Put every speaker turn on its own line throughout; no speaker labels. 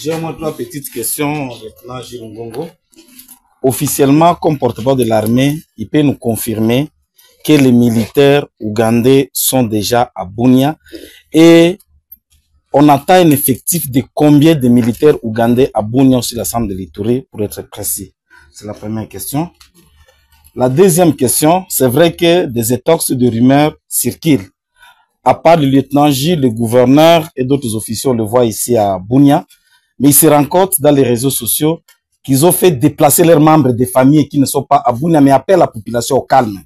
J'ai au moins trois petites questions, lieutenant Gilles Ngongo. Officiellement, comme porte-parole de l'armée, il peut nous confirmer que les militaires ougandais sont déjà à Bunia et on attend un effectif de combien de militaires ougandais à Bunia sur l'ensemble de l'Ituri, pour être précis. C'est la première question. La deuxième question, c'est vrai que des étoxes de rumeurs circulent. À part le lieutenant Gilles, le gouverneur et d'autres officiers, on le voit ici à Bunia, mais il se rend compte dans les réseaux sociaux qu'ils ont fait déplacer leurs membres des familles qui ne sont pas à Bunia, mais appellent la population au calme.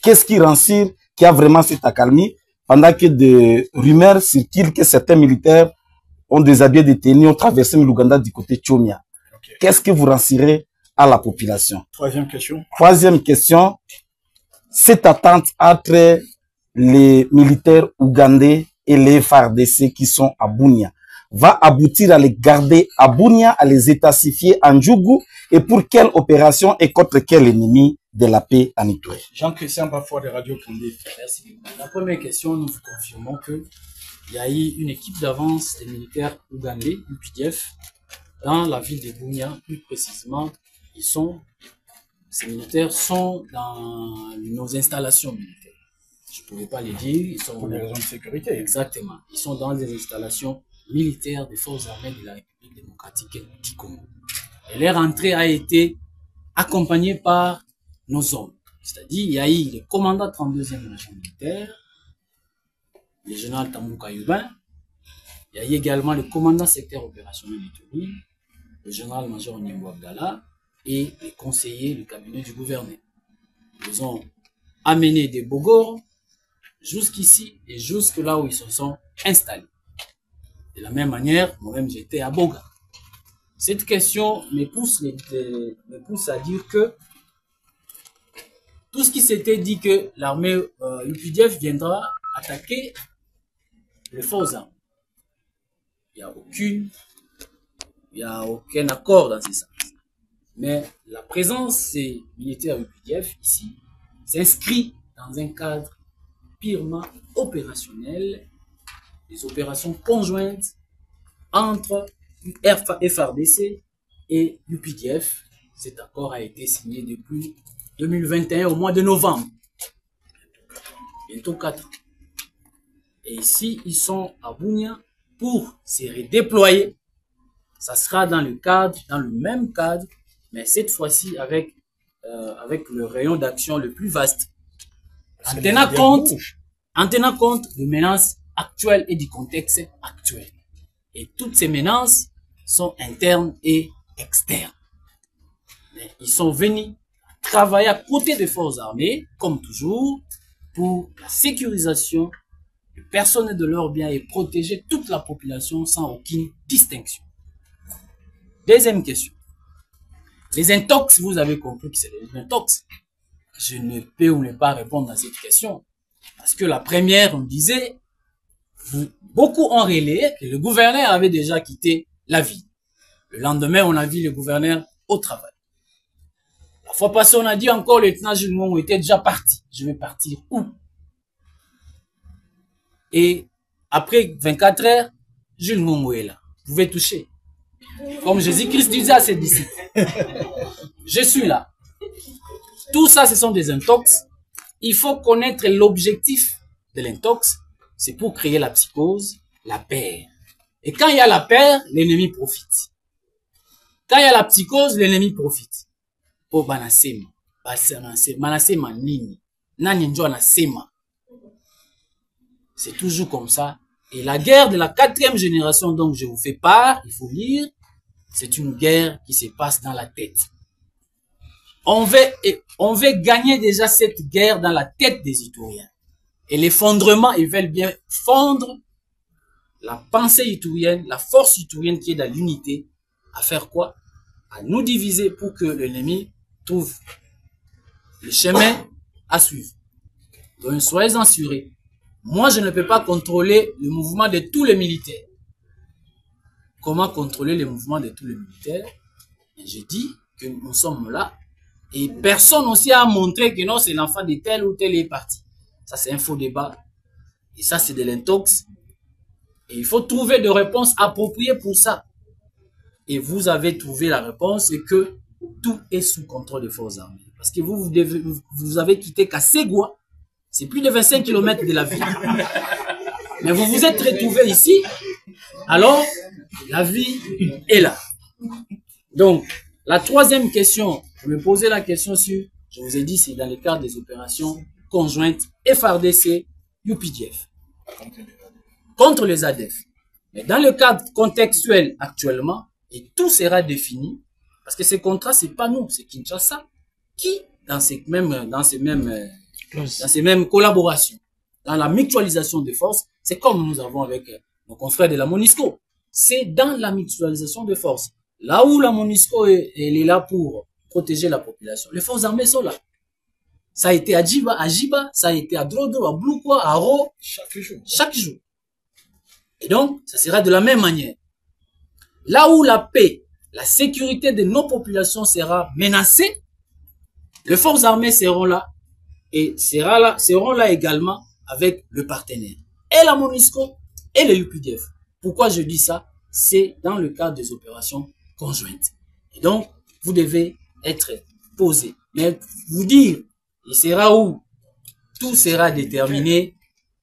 Qu'est-ce qui rend sûr qu'il y a vraiment cette accalmie pendant que des rumeurs circulent que certains militaires ont déshabillé des tenues, ont traversé l'Ouganda du côté de Chomia. Okay. Qu'est-ce que vous renseignerez à la population?
Troisième question.
Troisième question. Cette attente entre les militaires ougandais et les FARDC qui sont à Bunia va aboutir à les garder à Bunia, à les étassifier en Djougou, et pour quelle opération et contre quel ennemi de la paix en Itoué?
Jean-Christian Bafoua de Radio Condé.
Merci. La première question, nous vous confirmons que il y a eu une équipe d'avance des militaires ougandais, UPDF, dans la ville de Bunia. Plus précisément, ces militaires sont dans nos installations militaires. Je ne pouvais pas les dire. Ils sont
pour des raisons de sécurité.
Exactement. Ils sont dans des installations militaires des forces armées de la République démocratique du Congo. Et leur entrée a été accompagnée par nos hommes. C'est-à-dire, il y a eu le commandant 32e région militaire, le général Tambouka Yubin. Il y a eu également le commandant secteur opérationnel du Turi, le général-major Nyembo Abdallah et les conseillers du cabinet du gouverneur. Ils ont amené des Bogor jusqu'ici et jusque là où ils se sont installés. De la même manière, moi-même j'étais à Boga. Cette question me pousse à dire que tout ce qui s'était dit que l'armée UPDF viendra attaquer les forces armées. Il n'y a aucun accord dans ce sens. Mais la présence des militaires UPDF ici s'inscrit dans un cadre purement opérationnel, des opérations conjointes entre FARDC et UPDF. Cet accord a été signé depuis 2021 au mois de novembre. Bientôt 4 ans. Et ici, ils sont à Bunia pour se redéployer. Ça sera dans le même cadre, mais cette fois-ci avec le rayon d'action le plus vaste. En tenant compte des menaces actuelles et du contexte actuel. Et toutes ces menaces sont internes et externes. Mais ils sont venus travailler à côté des forces armées, comme toujours, pour la sécurisation des personnes et de leurs biens et protéger toute la population sans aucune distinction. Deuxième question. Les intox, vous avez compris que c'est les intox. Je ne peux ou ne pas répondre à cette question. Parce que la première, on disait, beaucoup ont relayé que le gouverneur avait déjà quitté la ville. Le lendemain, on a vu le gouverneur au travail. La fois passée, on a dit encore, le lieutenant Gilles Ngongo était déjà parti. Je vais partir où? Et après 24 heures, Gilles Ngongo est là. Vous pouvez toucher. Comme Jésus-Christ disait à ses disciples. Je suis là. Tout ça, ce sont des intox. Il faut connaître l'objectif de l'intox. C'est pour créer la psychose, la peur. Et quand il y a la peur, l'ennemi profite. Quand il y a la psychose, l'ennemi profite. Oh, banasema. Banasema nini. Nani njo anasema. C'est toujours comme ça. Et la guerre de la 4e génération dont je vous fais part, il faut lire, c'est une guerre qui se passe dans la tête. On veut gagner déjà cette guerre dans la tête des Ituriens. Et l'effondrement, ils veulent bien fondre la pensée iturienne, la force iturienne qui est dans l'unité, à faire quoi? À nous diviser pour que l'ennemi trouve le chemin à suivre. Donc, soyez assurés. Moi, je ne peux pas contrôler le mouvement de tous les militaires. Comment contrôler le mouvement de tous les militaires? Et je dis que nous sommes là. Et personne aussi a montré que non, c'est l'enfant de tel ou tel est parti. Ça, c'est un faux débat. Et ça, c'est de l'intox. Et il faut trouver des réponses appropriées pour ça. et vous avez trouvé la réponse, c'est que tout est sous contrôle des forces armées. Parce que vous avez quitté Kasegwa, c'est plus de 25 km de la ville. Mais vous vous êtes retrouvé ici, alors la vie est là. Donc, la troisième question, je me posais la question sur, je vous ai dit, c'est dans le cadre des opérations conjointes FARDC, UPDF, contre les ADF. Mais dans le cadre contextuel actuellement, et tout sera défini, parce que ces contrats, c'est pas nous, c'est Kinshasa, qui, dans ces mêmes collaborations, dans la mutualisation des forces, c'est comme nous avons avec nos confrères de la MONUSCO. C'est dans la mutualisation des forces. Là où la MONUSCO elle est là pour protéger la population, les forces armées sont là. Ça a été à Jiba, ça a été à Drodo, à Blukwa, à Ro, chaque jour. Et donc, ça sera de la même manière. Là où la paix, la sécurité de nos populations sera menacée, les forces armées seront là et seront là également avec le partenaire. Et la MONUSCO et le UPDF. Pourquoi je dis ça? C'est dans le cadre des opérations conjointes. Et donc, vous devez être posé. Mais vous dire, il sera où? Tout sera déterminé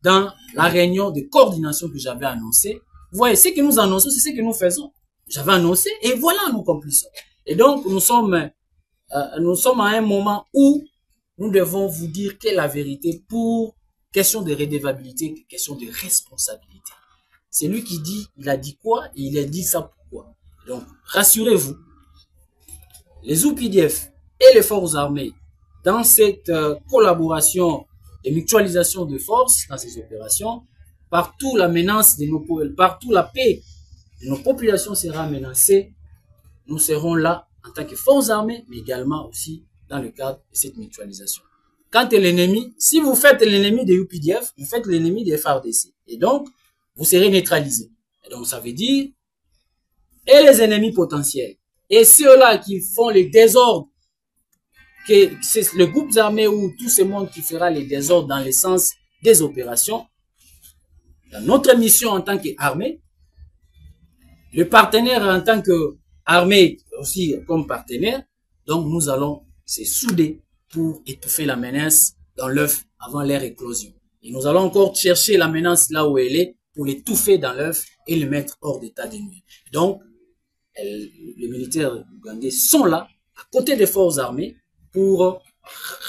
dans la réunion de coordination que j'avais annoncée. Vous voyez, ce que nous annonçons, c'est ce que nous faisons. J'avais annoncé et voilà nous accomplissons. Et donc, nous sommes à un moment où nous devons vous dire quelle est la vérité pour question de redevabilité, question de responsabilité. C'est lui qui dit, il a dit quoi et il a dit ça pourquoi. Donc, rassurez-vous, les UPDF et les forces armées, dans cette collaboration et mutualisation de forces, dans ces opérations, partout la menace de partout la paix de nos populations sera menacée, nous serons là en tant que forces armées, mais également aussi dans le cadre de cette mutualisation. Quant à l'ennemi, si vous faites l'ennemi des UPDF, vous faites l'ennemi des FARDC. Et donc, vous serez neutralisé. Et donc, ça veut dire, et les ennemis potentiels, et ceux-là qui font les désordres, que c'est le groupe armé ou tout ce monde qui fera les désordres dans le sens des opérations, dans notre mission en tant qu'armée, le partenaire en tant qu'armée aussi comme partenaire, donc nous allons se souder pour étouffer la menace dans l'œuf avant leur éclosion. Et nous allons encore chercher la menace là où elle est pour l'étouffer dans l'œuf et le mettre hors d'état de nuire. Donc, les militaires ougandais sont là, à côté des forces armées, pour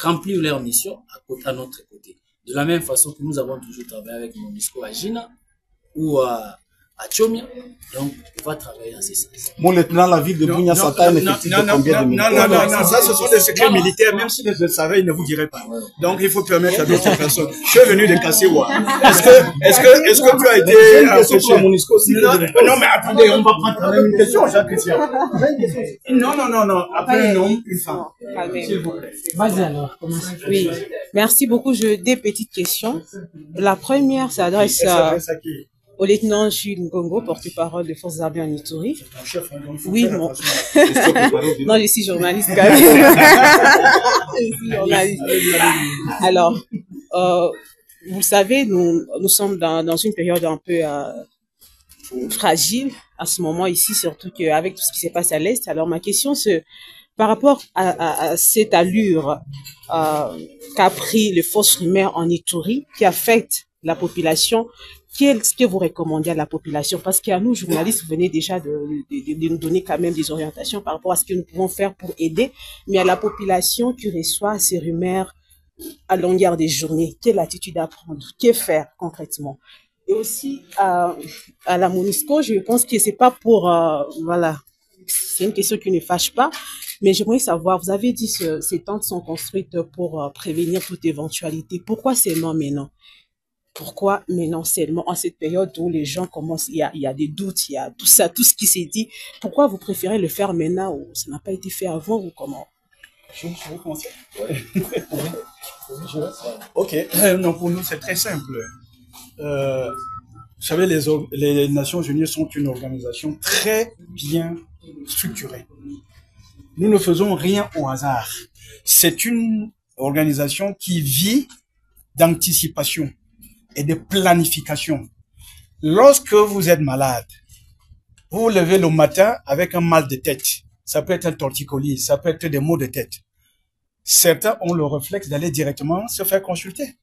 remplir leur mission à notre côté. De la même façon que nous avons toujours travaillé avec MONUSCO à Gina ou à Tchomia, donc on va travailler dans ce sens.
Mon lieutenant, la ville de Bunia Sata est effective de combien de militaires?
Non, ça ce sont des secrets militaires, même si je le savais, ils ne vous diraient pas. Donc il faut permettre à d'autres personnes. Je suis venu de Kassewa. Est-ce que tu as été associé à MONUSCO? Non, mais attendez, on va prendre quand même une question, Jean-Christian. Non, après un homme, une femme. S'il vous plaît.
Vas-y alors, commence. Oui, merci beaucoup. J'ai des petites questions. La première s'adresse au lieutenant Jules Ngongo, porte-parole des forces armées en Ituri. Oui, non. Non, je suis journaliste quand même. Je suis journaliste. Alors, vous savez, nous sommes dans une période un peu fragile à ce moment ici, surtout qu'avec tout ce qui s'est passé à l'Est. Alors, ma question, c'est par rapport à cette allure qu'a pris les forces primaires en Ituri, qui affecte la population. Qu'est-ce que vous recommandez à la population? Parce qu'à nous, journalistes, vous venez déjà de nous donner quand même des orientations par rapport à ce que nous pouvons faire pour aider. Mais à la population qui reçoit ces rumeurs à longueur des journées, quelle attitude à prendre? Que faire concrètement? Et aussi, à la MONUSCO, je pense que c'est pas pour... voilà, c'est une question qui ne fâche pas. Mais j'aimerais savoir, vous avez dit que ces tentes sont construites pour prévenir toute éventualité. Pourquoi seulement maintenant? Pourquoi maintenant seulement en cette période où les gens commencent, il y a des doutes, il y a tout ça, tout ce qui s'est dit. Pourquoi vous préférez le faire maintenant ou ça n'a pas été fait avant ou comment?
Je vais commencer. Ok, donc pour nous c'est très simple. Vous savez, les Nations Unies sont une organisation très bien structurée. Nous ne faisons rien au hasard. C'est une organisation qui vit d'anticipation et de planification. Lorsque vous êtes malade, Vous vous levez le matin avec un mal de tête. Ça peut être un torticolis, ça peut être des maux de tête. Certains ont le réflexe d'aller directement se faire consulter.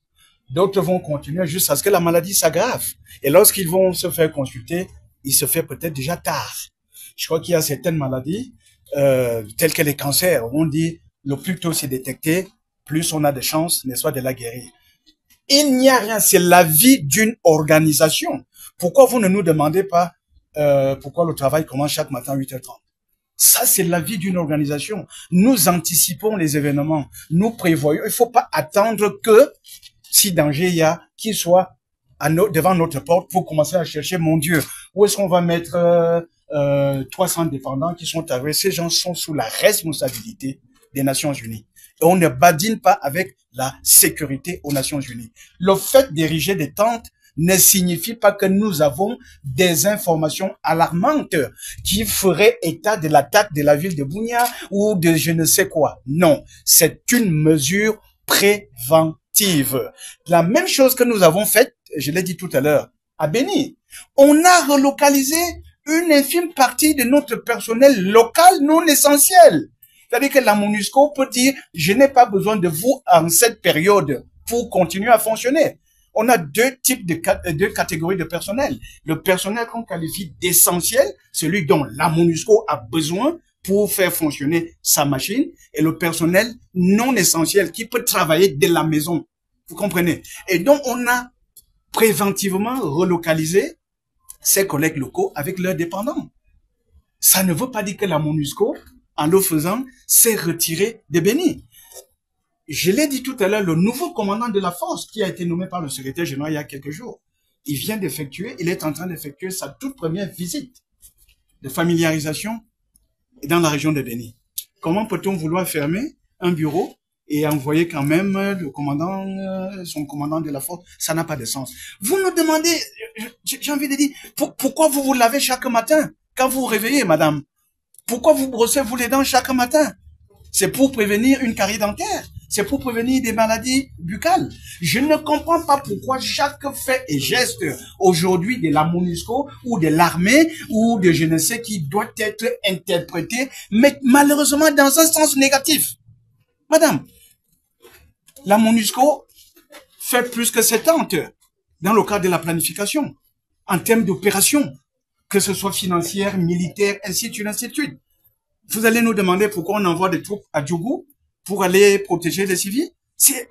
D'autres vont continuer jusqu'à ce que la maladie s'aggrave. Et lorsqu'ils vont se faire consulter, il se fait peut-être déjà tard. Je crois qu'il y a certaines maladies, telles que les cancers, où on dit le plus tôt c'est détecté, plus on a de chances, n'est-ce pas, de la guérir. Il n'y a rien, c'est la vie d'une organisation. Pourquoi vous ne nous demandez pas pourquoi le travail commence chaque matin à 8h30? Ça, c'est la vie d'une organisation. Nous anticipons les événements, nous prévoyons. Il ne faut pas attendre que, si danger il y a, qu'il soit devant notre porte pour commencer à chercher, mon Dieu, où est-ce qu'on va mettre 300 dépendants qui sont arrivés? Ces gens sont sous la responsabilité des Nations Unies. Et on ne badine pas avec la sécurité aux Nations Unies. Le fait d'ériger des tentes ne signifie pas que nous avons des informations alarmantes qui feraient état de l'attaque de la ville de Bunia ou de je ne sais quoi. Non, c'est une mesure préventive. La même chose que nous avons faite, je l'ai dit tout à l'heure, à Béni. On a relocalisé une infime partie de notre personnel local non essentiel. C'est-à-dire que la MONUSCO peut dire, je n'ai pas besoin de vous en cette période pour continuer à fonctionner. On a deux catégories de personnel. Le personnel qu'on qualifie d'essentiel, celui dont la MONUSCO a besoin pour faire fonctionner sa machine, et le personnel non essentiel qui peut travailler de la maison. Vous comprenez? Et donc, on a préventivement relocalisé ces collègues locaux avec leurs dépendants. Ça ne veut pas dire que la MONUSCO, en le faisant, s'est retirée de Béni. Je l'ai dit tout à l'heure, le nouveau commandant de la force qui a été nommé par le secrétaire général il y a quelques jours, il est en train d'effectuer sa toute première visite de familiarisation dans la région de Béni. Comment peut-on vouloir fermer un bureau et envoyer quand même le commandant, son commandant de la force? Ça n'a pas de sens. Vous nous demandez, j'ai envie de dire, pourquoi vous vous lavez chaque matin quand vous vous réveillez, madame? Pourquoi vous brossez-vous les dents chaque matin? C'est pour prévenir une carie dentaire. C'est pour prévenir des maladies buccales. Je ne comprends pas pourquoi chaque fait et geste aujourd'hui de la MONUSCO ou de l'armée ou de je ne sais qui doit être interprété, mais malheureusement dans un sens négatif. Madame, la MONUSCO fait plus que 70 dans le cadre de la planification, en termes d'opération, que ce soit financière, militaire, ainsi de suite, ainsi de suite. Vous allez nous demander pourquoi on envoie des troupes à Djougou pour aller protéger les civils? C'est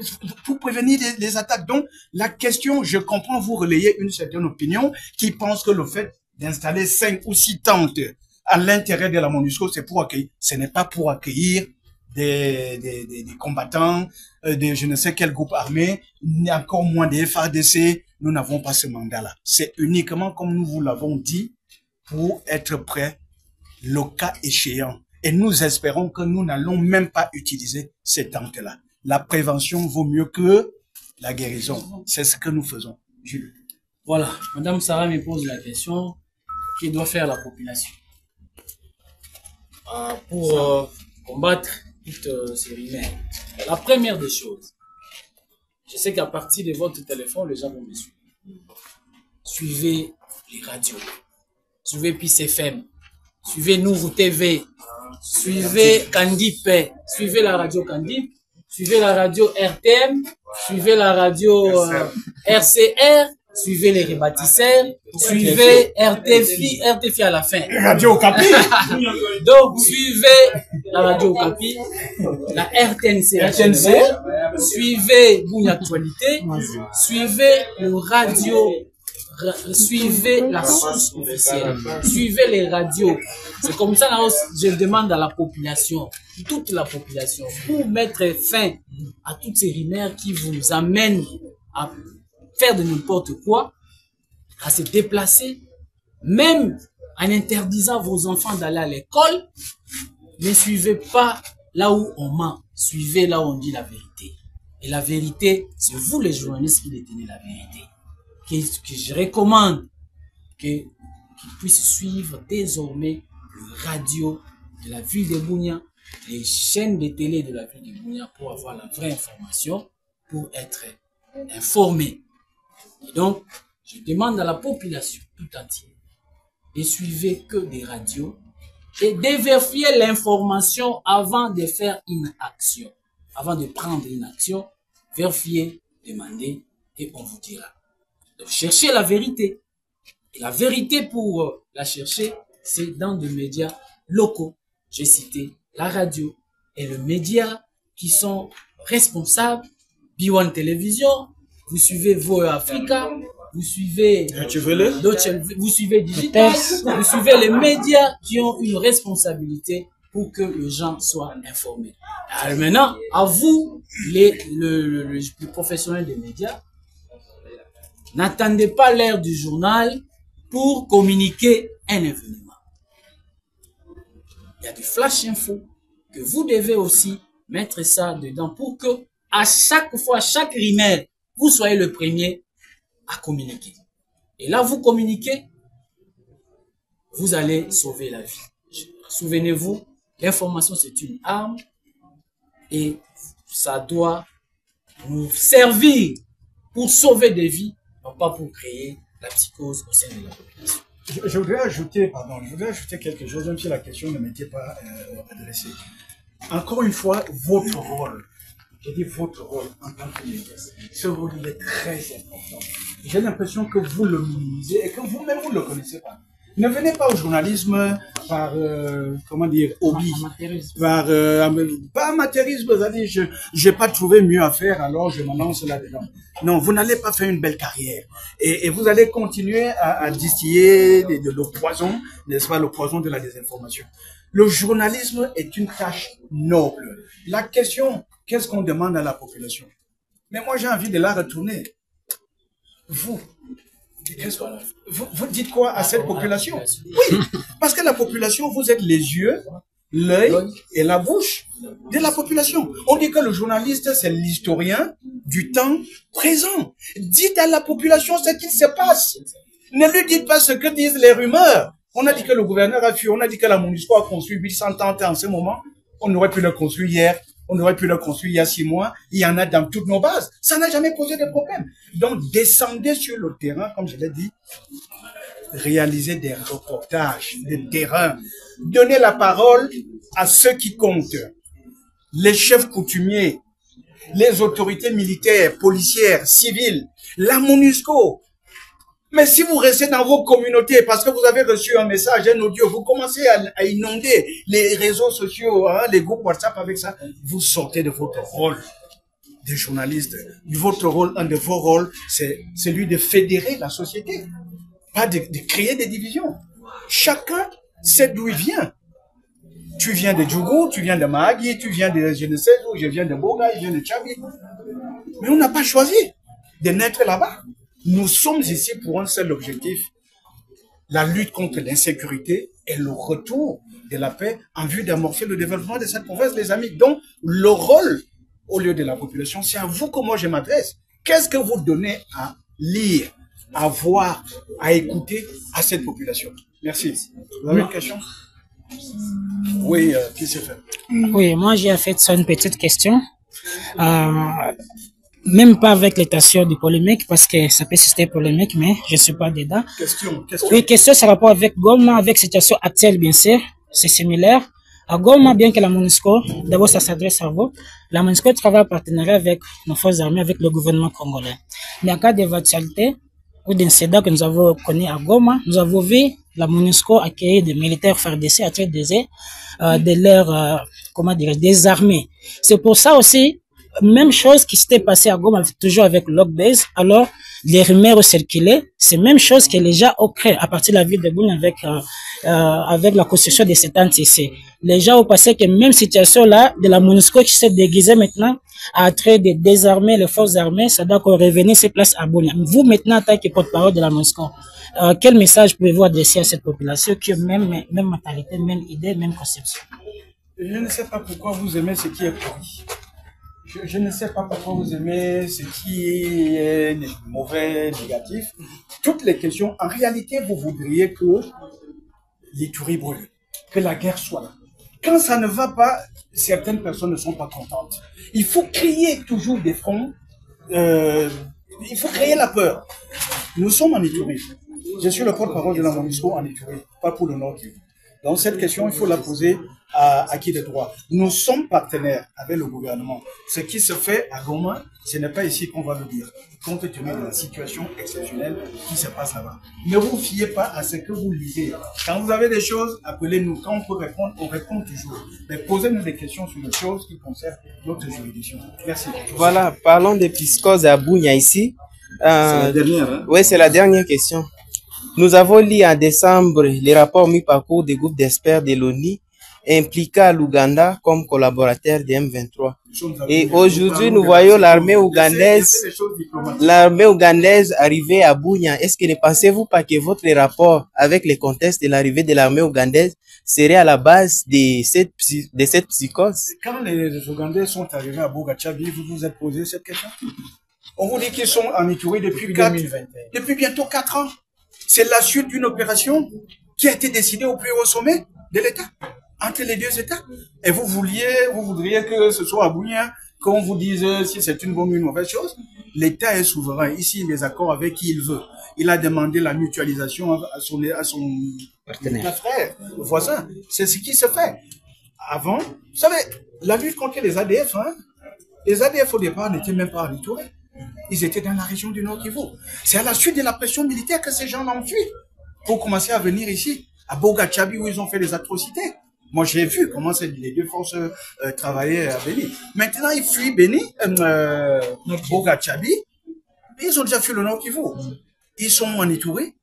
pour prévenir les attaques. Donc, la question, je comprends, vous relayez une certaine opinion qui pense que le fait d'installer 5 ou 6 tentes à l'intérieur de la MONUSCO, c'est pour accueillir. Ce n'est pas pour accueillir des combattants de je ne sais quel groupe armé, ni encore moins des FARDC. Nous n'avons pas ce mandat-là. C'est uniquement, comme nous vous l'avons dit, pour être prêt le cas échéant. Et nous espérons que nous n'allons même pas utiliser ces tentes-là. La prévention vaut mieux que la guérison. C'est ce que nous faisons. Jules.
Voilà. Madame Sarah me pose la question, que doit faire la population pour combattre toutes ces rumeurs? La première des choses, je sais qu'à partir de votre téléphone, les gens vont me suivre. Suivez les radios. Suivez PIS FM. Suivez Nourou TV. Suivez Candip. Suivez la radio Candip. Suivez la radio RTM. Suivez la radio RCR. Suivez les rebâtisseurs. Suivez RTFI à la fin.
Radio Okapi.
Donc, suivez la radio Okapi. La RTNC. Suivez Bunia Actualité. Suivez le radio. Suivez la source officielle. Suivez les radios. C'est comme ça, là, je demande à la population, toute la population, pour mettre fin à toutes ces rumeurs qui vous amènent à faire de n'importe quoi, à se déplacer, même en interdisant vos enfants d'aller à l'école. Ne suivez pas là où on ment, suivez là où on dit la vérité. Et la vérité, c'est vous les journalistes qui détenez la vérité. Que je recommande qu'ils puissent suivre désormais le radio de la ville de Bunia, les chaînes de télé de la ville de Bunia pour avoir la vraie information, pour être informés. Et donc, je demande à la population tout entière et suivez que des radios et dévérifiez l'information avant de faire une action. Avant de prendre une action, vérifiez, demandez et on vous dira. Donc, cherchez la vérité. Et la vérité pour la chercher, c'est dans des médias locaux. J'ai cité la radio et le média qui sont responsables. B1 Télévision, vous suivez VOA Africa, vous suivez vous suivez Digital, vous suivez les médias qui ont une responsabilité pour que les gens soient informés. Alors maintenant, à vous, les professionnels des médias, n'attendez pas l'heure du journal pour communiquer un événement. Il y a du flash info que vous devez aussi mettre ça dedans pour que à chaque fois, chaque email, vous soyez le premier à communiquer. Et là, vous communiquez, vous allez sauver la vie. Souvenez-vous, l'information c'est une arme et ça doit nous servir pour sauver des vies, non pas pour créer la psychose au sein de la population.
Je voudrais ajouter quelque chose, même si la question ne m'était pas adressée. Encore une fois, votre rôle. Je dis votre rôle en tant que médias. Ce rôle, il est très important. J'ai l'impression que vous le minimisez et que vous-même, vous ne le connaissez pas. Ne venez pas au journalisme par, comment dire, hobby. Par, pas amateurisme, c'est-à-dire, j'ai pas trouvé mieux à faire, alors je me lance là-dedans. Non, vous n'allez pas faire une belle carrière. Et vous allez continuer à distiller le poison, n'est-ce pas, le poison de la désinformation. Le journalisme est une tâche noble. La question, qu'est-ce qu'on demande à la population? Mais moi, j'ai envie de la retourner. Vous dites quoi à cette population? Oui, parce que la population, vous êtes les yeux, l'œil et la bouche de la population. On dit que le journaliste, c'est l'historien du temps présent. Dites à la population ce qu'il se passe. Ne lui dites pas ce que disent les rumeurs. On a dit que le gouverneur a fui, on a dit que la MONUSCO a construit 800 tentes en ce moment. On aurait pu le construire hier. On aurait pu le construire il y a 6 mois. Il y en a dans toutes nos bases. Ça n'a jamais posé de problème. Donc, descendez sur le terrain, comme je l'ai dit. Réalisez des reportages de terrain. Donnez la parole à ceux qui comptent. Les chefs coutumiers, les autorités militaires, policières, civiles, la MONUSCO. Mais si vous restez dans vos communautés, parce que vous avez reçu un message, un audio, vous commencez à inonder les réseaux sociaux, hein, les groupes WhatsApp avec ça, vous sortez de votre rôle de journaliste. Votre rôle, un de vos rôles, c'est celui de fédérer la société, pas de créer des divisions. Chacun sait d'où il vient. Tu viens de Djougou, tu viens de Mahagi, tu viens de je ne sais où, je viens de Boga, je viens de Tchabi. Mais on n'a pas choisi de naître là-bas. Nous sommes ici pour un seul objectif, la lutte contre l'insécurité et le retour de la paix en vue d'amorcer le développement de cette province, les amis. Donc, le rôle au lieu de la population, c'est à vous que moi je m'adresse. Qu'est-ce que vous donnez à lire, à voir, à écouter à cette population? Merci. Vous avez une question? Oui, qui s'est fait?
Oui, moi j'ai fait ça une petite question. Même pas avec l'étation du polémique, parce que ça peut susciter polémique, mais je suis pas dedans.
Question.
Oui, question, c'est rapport avec Goma, avec situation actuelle, bien sûr. C'est similaire. À Goma, bien que la MONUSCO, d'abord ça s'adresse à vous, la MONUSCO travaille en partenariat avec nos forces armées, avec le gouvernement congolais. Mais en cas d'éventualité ou d'incident que nous avons connu à Goma, nous avons vu la MONUSCO accueillir des militaires FARDC à traiter de leur, comment dire, désarmer. C'est pour ça aussi, même chose qui s'était passé à Goma, toujours avec Lockbase. Alors, les rumeurs ont circulé. C'est même chose que les gens ont créé à partir de la ville de Boune avec la construction de cette ici. Les gens ont pensé que même situation là, de la MONUSCO qui s'est déguisée maintenant, à trait de désarmer les forces armées, ça doit revenir ses places à Boune. Vous, maintenant, en tant que porte-parole de la MONUSCO, quel message pouvez-vous adresser à cette population qui a même mentalité, même idée, même conception?
Je ne sais pas pourquoi vous aimez ce qui est pourri. Je ne sais pas pourquoi vous aimez ce qui est mauvais, négatif. Toutes les questions, en réalité, vous voudriez que l'Ituri brûle, que la guerre soit là. Quand ça ne va pas, certaines personnes ne sont pas contentes. Il faut créer toujours des fronts, il faut créer la peur. Nous sommes en Ituri. Je suis le porte-parole de la MONUSCO en Ituri, pas pour le Nord Kivu. Donc cette question, il faut la poser à qui de droit. Nous sommes partenaires avec le gouvernement. Ce qui se fait à Goma, ce n'est pas ici qu'on va le dire, compte tenu de la situation exceptionnelle qui se passe là-bas. Ne vous fiez pas à ce que vous lisez. Quand vous avez des choses, appelez-nous. Quand on peut répondre, on répond toujours. Mais posez-nous des questions sur les choses qui concernent notre juridiction. Merci.
Voilà, parlons des psychoses à Bunia ici.
C'est la dernière, hein?
Oui, c'est la dernière question. Nous avons lu en décembre les rapports mis par cours des groupes d'experts de l'ONU impliquant l'Ouganda comme collaborateur de M23. Et aujourd'hui, nous voyons l'armée ougandaise arriver à Bunia. Est-ce que ne pensez-vous pas que votre rapport avec le contexte de l'arrivée de l'armée ougandaise serait à la base de cette psychose?
Quand les Ougandais sont arrivés à Bogachabi, vous vous êtes posé cette question? On vous dit qu'ils sont en Ituri depuis bientôt 4 ans. C'est la suite d'une opération qui a été décidée au plus haut sommet de l'État, entre les deux États. Et vous voudriez que ce soit à Bunia, qu'on vous dise si c'est une bonne ou une mauvaise chose. L'État est souverain. Ici, il les accorde avec qui il veut. Il a demandé la mutualisation à son partenaire, frère, voisin. C'est ce qui se fait. Avant, vous savez, la lutte contre les ADF, hein, les ADF au départ n'étaient même pas en Ituri. Ils étaient dans la région du Nord Kivu. C'est à la suite de la pression militaire que ces gens ont fui pour commencer à venir ici, à Bogachabi, où ils ont fait des atrocités. Moi, j'ai vu comment les deux forces travaillaient à Béni. Maintenant, ils fuient Béni, Bogachabi. Ils ont déjà fui le Nord Kivu. Ils sont en Ituri.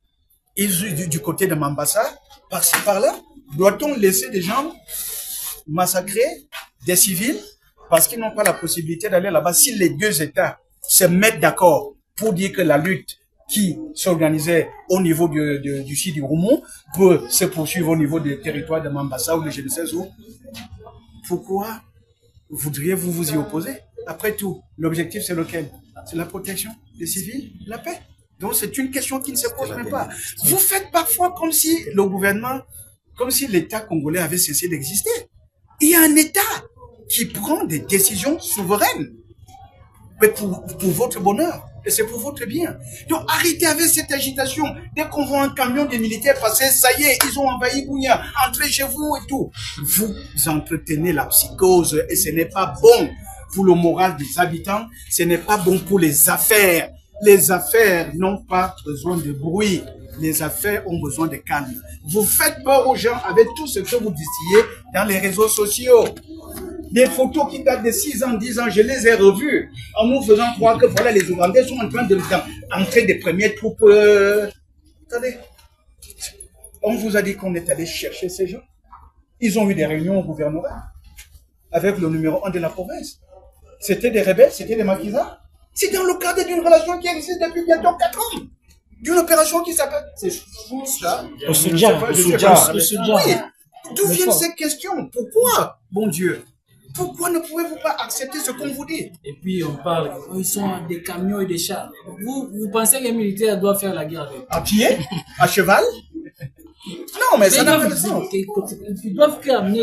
Ils sont du côté de Mambasa, par-ci, par-là. Doit-on laisser des gens massacrer des civils parce qu'ils n'ont pas la possibilité d'aller là-bas si les deux États se mettent d'accord pour dire que la lutte qui s'organisait au niveau du site du Roumont peut se poursuivre au niveau des territoires de Mambasa ou de je ne sais où. Pourquoi voudriez-vous vous y opposer? Après tout, l'objectif c'est lequel? C'est la protection des civils, la paix. Donc c'est une question qui ne se pose même pas. Vous faites parfois comme si le gouvernement, comme si l'État congolais avait cessé d'exister. Il y a un État qui prend des décisions souveraines. Mais pour votre bonheur, et c'est pour votre bien. Donc arrêtez avec cette agitation. Dès qu'on voit un camion de militaires passer, ça y est, ils ont envahi Bunia, entrez chez vous et tout. Vous entretenez la psychose et ce n'est pas bon pour le moral des habitants, ce n'est pas bon pour les affaires. Les affaires n'ont pas besoin de bruit, les affaires ont besoin de calme. Vous faites peur aux gens avec tout ce que vous distillez dans les réseaux sociaux. Des photos qui datent de 6 ans, 10 ans, je les ai revues en nous faisant croire que voilà, les Ougandais sont en train d'entrer des premières troupes. Attendez, on vous a dit qu'on est allé chercher ces gens. Ils ont eu des réunions au gouvernement avec le numéro 1 de la province. C'était des rebelles, c'était des maquisards. C'est dans le cadre d'une relation qui existe depuis bientôt 4 ans. D'une opération qui s'appelle... C'est fou ça. Oui. D'où viennent ces questions? Pourquoi, bon Dieu? Pourquoi ne pouvez-vous pas accepter ce qu'on vous dit?
Et puis on parle, ils sont des camions et des chars. Vous pensez que les militaires doivent faire la guerre avec?
À pied? À cheval? Non, mais ça n'a pas de sens.
Ils doivent amener